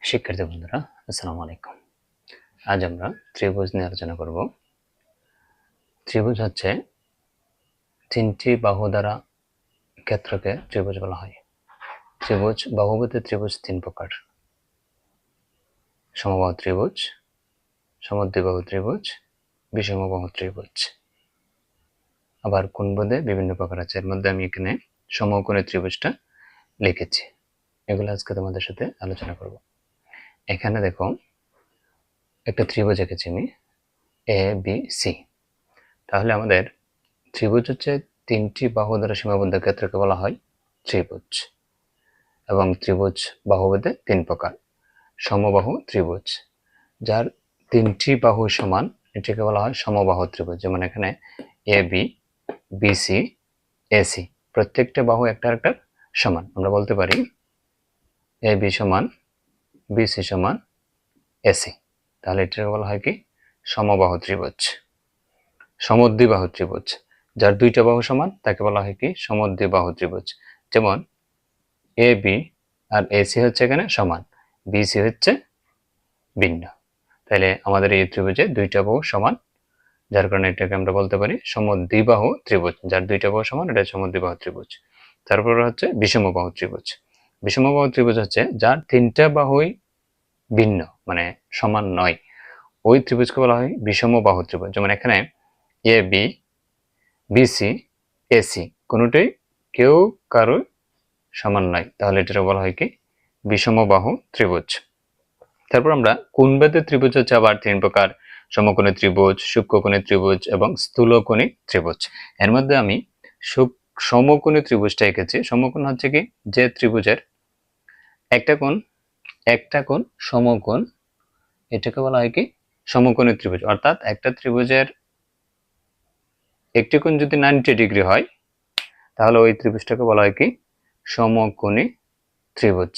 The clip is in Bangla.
শিক্ষার্থী বন্ধুরা আসসালামু আলাইকুম। আজ আমরা ত্রিভুজ নিয়ে আলোচনা করব। ত্রিভুজ হচ্ছে তিনটি বাহু দ্বারা ক্ষেত্রকে ত্রিভুজ বলা হয়। ত্রিভুজ বাহুভূত ত্রিভুজ তিন প্রকার: সমবাহু ত্রিভুজ, সমদ্বিবাহু ত্রিভুজ, বিষমবাহু ত্রিভুজ। আবার কোণবোধে বিভিন্ন প্রকার আছে, এর মধ্যে আমি এখানে সমকোণী ত্রিভুজটা লিখেছি। এগুলো আজকে তোমাদের সাথে আলোচনা করব। এখানে দেখো একটা ত্রিভুজ এঁকেছি আমি, এ বি সি। তাহলে আমাদের ত্রিভুজ হচ্ছে তিনটি বাহু দ্বারা সীমাবদ্ধ ক্ষেত্রকে বলা হয় ত্রিভুজ। এবং ত্রিভুজ বাহুভেদে তিন প্রকার: সমবাহু ত্রিভুজ, যার তিনটি বাহু সমান, এটাকে বলা হয় সমবাহু ত্রিভুজ। যেমন এখানে এ বি, বিসি, এসি, প্রত্যেকটা বাহু একটা একটা সমান। আমরা বলতে পারি এ বি সমান বিসি সমান এসি। তাহলে এটাকে বলা হয় কি সমবাহু ত্রিভুজ। সমদ্বিবাহু ত্রিভুজ, যার দুইটা বাহু সমান, তাকে বলা হয় কি সমদ্বিবাহু ত্রিভুজ। যেমন এ বি আর এসি হচ্ছে এখানে সমান, বিসি হচ্ছে ভিন্ন। তাহলে আমাদের এই ত্রিভুজে দুইটা বাহু সমান, যার কারণে এটাকে আমরা বলতে পারি সমদ্বিবাহু ত্রিভুজ। যার দুইটা বাহু সমান, এটা সমদ্বিবাহু ত্রিভুজ। তারপর হচ্ছে বিষমবাহু ত্রিভুজ। বিষমবাহু ত্রিভুজ হচ্ছে যার তিনটা বাহুই ভিন্ন, মানে সমান নয়, ওই ত্রিভুজকে বলা হয় বিষমবাহু ত্রিভুজ। যেমন এখানে এ বি, বিসি, এসি কোনোটাই কেউ কারো সমান নয়, তাহলে এটা বলা হয় কি বিষমবাহু ত্রিভুজ। তারপর আমরা কোণভেদে ত্রিভুজ হচ্ছে আবার তিন প্রকার: সমকোণী ত্রিভুজ, সূক্ষ্মকোণী ত্রিভুজ এবং স্থূলকোণী ত্রিভুজ। এর মধ্যে আমি সমকোণী ত্রিভুজটা এঁকেছি। সমকোণ হচ্ছে কি যে ত্রিভুজের একটা কোণ সমকোণ, এটাকে বলা হয় কি সমকোণী ত্রিভুজ। অর্থাৎ একটা ত্রিভুজের একটি কোণ যদি 90 ডিগ্রি হয়, তাহলে ওই ত্রিভুজটাকে বলা হয় কি সমকোণী ত্রিভুজ।